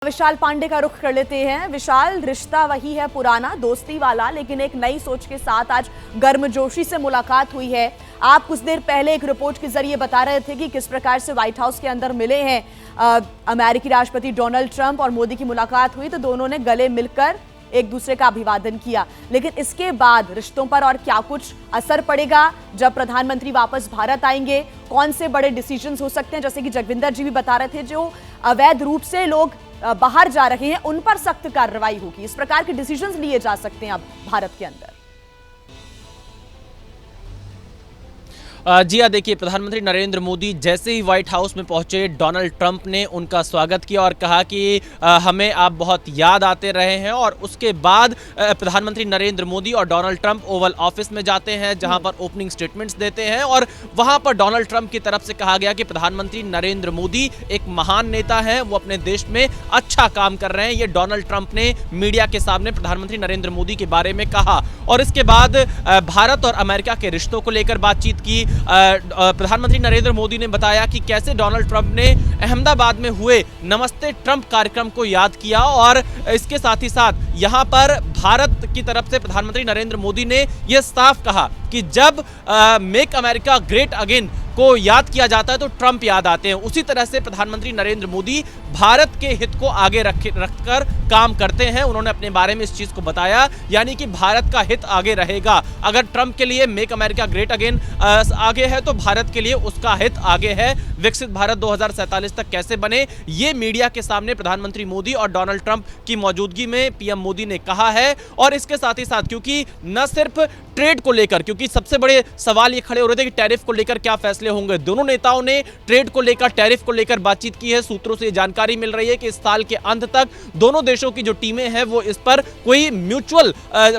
विशाल पांडे का रुख कर लेते हैं। विशाल, रिश्ता वही है पुराना, दोस्ती वाला, लेकिन एक नई सोच के साथ आज गर्मजोशी से मुलाकात हुई है। आप कुछ देर पहले एक रिपोर्ट के जरिए बता रहे थे कि किस प्रकार से व्हाइट हाउस के अंदर मिले हैं अमेरिकी राष्ट्रपति डोनाल्ड ट्रंप और मोदी की मुलाकात हुई तो दोनों ने गले मिलकर एक दूसरे का अभिवादन किया। लेकिन इसके बाद रिश्तों पर और क्या कुछ असर पड़ेगा जब प्रधानमंत्री वापस भारत आएंगे? कौन से बड़े डिसीजंस हो सकते हैं? जैसे कि जगविंदर जी भी बता रहे थे, जो अवैध रूप से लोग बाहर जा रहे हैं उन पर सख्त कार्रवाई होगी। इस प्रकार के डिसीजंस लिए जा सकते हैं अब भारत के अंदर। जी हाँ, देखिए, प्रधानमंत्री नरेंद्र मोदी जैसे ही व्हाइट हाउस में पहुंचे, डोनाल्ड ट्रंप ने उनका स्वागत किया और कहा कि हमें आप बहुत याद आते रहे हैं। और उसके बाद प्रधानमंत्री नरेंद्र मोदी और डोनाल्ड ट्रंप ओवल ऑफिस में जाते हैं, जहां पर ओपनिंग स्टेटमेंट्स देते हैं। और वहां पर डोनाल्ड ट्रंप की तरफ से कहा गया कि प्रधानमंत्री नरेंद्र मोदी एक महान नेता है, वो अपने देश में अच्छा काम कर रहे हैं। ये डोनाल्ड ट्रंप ने मीडिया के सामने प्रधानमंत्री नरेंद्र मोदी के बारे में कहा। और इसके बाद भारत और अमेरिका के रिश्तों को लेकर बातचीत की। प्रधानमंत्री नरेंद्र मोदी ने बताया कि कैसे डोनाल्ड ट्रंप ने अहमदाबाद में हुए नमस्ते ट्रंप कार्यक्रम को याद किया। और इसके साथ ही साथ यहां पर भारत की तरफ से प्रधानमंत्री नरेंद्र मोदी ने यह साफ कहा कि जब मेक अमेरिका ग्रेट अगेन को याद किया जाता है तो ट्रंप याद आते हैं। उसी तरह से प्रधानमंत्री नरेंद्र मोदी भारत के हित को आगे रखकर काम करते हैं। उन्होंने अपने बारे में इस चीज को बताया, यानी कि भारत का हित आगे रहेगा। अगर ट्रंप के लिए मेक अमेरिका ग्रेट अगेन आगे है तो भारत के लिए उसका हित आगे है। विकसित भारत 2047 तक कैसे बने, ये मीडिया के सामने प्रधानमंत्री मोदी और डोनाल्ड ट्रंप की मौजूदगी में पीएम मोदी ने कहा है। और इसके साथ ही साथ, क्योंकि न सिर्फ ट्रेड को लेकर, क्योंकि सबसे बड़े सवाल ये खड़े हो रहे थे कि टैरिफ को लेकर क्या फैसले होंगे, दोनों नेताओं ने ट्रेड को लेकर, टैरिफ को लेकर बातचीत की है। सूत्रों से जानकारी मिल रही है कि इस साल के अंत तक दोनों देशों की जो टीमें हैं वो इस पर कोई म्यूचुअल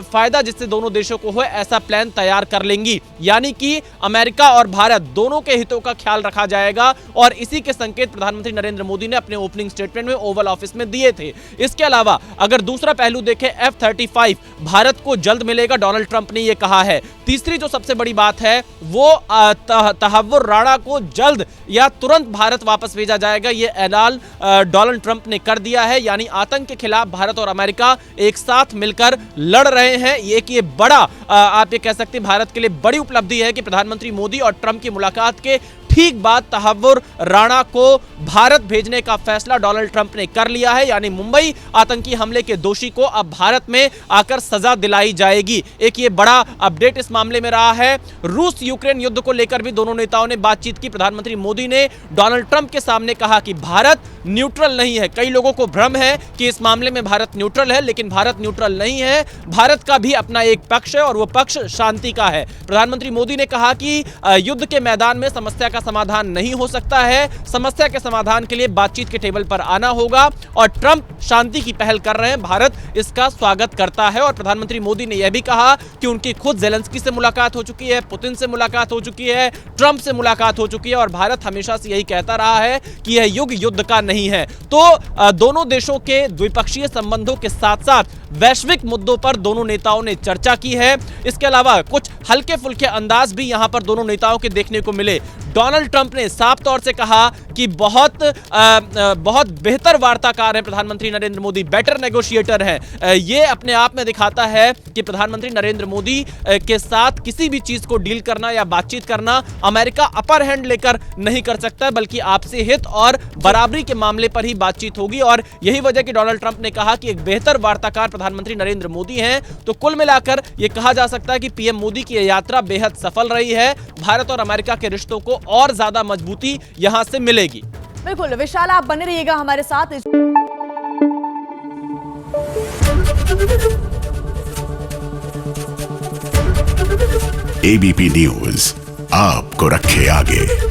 फायदा जिससे दोनों देशों को हो ऐसा प्लान तैयार कर लेंगी। यानी कि अमेरिका और भारत दोनों के हितों का ख्याल रखा जाएगा। और इसी के संकेत प्रधानमंत्री नरेंद्र मोदी ने अपने ओपनिंग स्टेटमेंट में ओवल ऑफिस में दिए थे। इसके अलावा अगर दूसरा पहलू देखें, F-35 भारत को जल्द मिलेगा, डोनाल्ड ट्रंप ने यह कहा है। तीसरी जो सबसे बड़ी बात है वो तहव्वुर राणा को जल्द या तुरंत भारत वापस भेजा जाएगा। यह ऐलान डोनाल्ड ट्रंप ने कर दिया है। यानी आतंक के खिलाफ भारत और अमेरिका एक साथ मिलकर लड़ रहे हैं। ये बड़ा आप ये कह सकते हैं भारत के लिए बड़ी उपलब्धि है कि प्रधानमंत्री मोदी और ट्रंप की मुलाकात के ठीक बाद तहव्वुर राणा को भारत भेजने का फैसला डोनाल्ड ट्रंप ने कर लिया है। यानी मुंबई आतंकी हमले के दोषी को अब भारत में आकर सजा दिलाई जाएगी। एक ये बड़ा अपडेट इस मामले में रहा है। रूस यूक्रेन युद्ध को लेकर भी दोनों नेताओं ने बातचीत की। प्रधानमंत्री मोदी ने डोनाल्ड ट्रंप के सामने कहा कि भारत न्यूट्रल नहीं है। कई लोगों को भ्रम है कि इस मामले में भारत न्यूट्रल है, लेकिन भारत न्यूट्रल नहीं है। भारत का भी अपना एक पक्ष है और वो पक्ष शांति का है। प्रधानमंत्री मोदी ने कहा कि युद्ध के मैदान में समस्या का समाधान नहीं हो सकता है, समस्या के समाधान के लिए बातचीत के टेबल पर आना होगा। और ट्रंप शांति की पहल कर रहे हैं, भारत इसका स्वागत करता है। और प्रधानमंत्री मोदी ने यह भी कहा कि उनकी खुद जेलेंस्की से मुलाकात हो चुकी है, पुतिन से मुलाकात हो चुकी है, ट्रंप से मुलाकात हो चुकी है। और भारत हमेशा से यही कहता रहा है कि यह युग युद्ध का नहीं है। तो दोनों देशों के द्विपक्षीय संबंधों के साथ साथ वैश्विक मुद्दों पर दोनों नेताओं ने चर्चा की है। इसके अलावा कुछ हल्के फुल्के अंदाज भी यहां पर दोनों नेताओं के देखने को मिले। डोनाल्ड ट्रंप ने साफ तौर से कहा कि बहुत बेहतर वार्ताकार है प्रधानमंत्री नरेंद्र मोदी, बेटर नेगोशिएटर है। ये अपने आप में दिखाता है कि प्रधानमंत्री नरेंद्र मोदी के साथ किसी भी चीज को डील करना या बातचीत करना अमेरिका अपर हैंड लेकर नहीं कर सकता, बल्कि आपसी हित और बराबरी के मामले पर ही बातचीत होगी। और यही वजह कि डोनाल्ड ट्रंप ने कहा कि एक बेहतर वार्ताकार प्रधानमंत्री नरेंद्र मोदी हैं। तो कुल मिलाकर यह कहा जा सकता है कि पीएम मोदी की यात्रा बेहद सफल रही है। भारत और अमेरिका के रिश्तों को और ज्यादा मजबूती यहां से मिलेगी। बिल्कुल विशाल, आप बने रहिएगा हमारे साथ। एबीपी न्यूज आपको रखे आगे।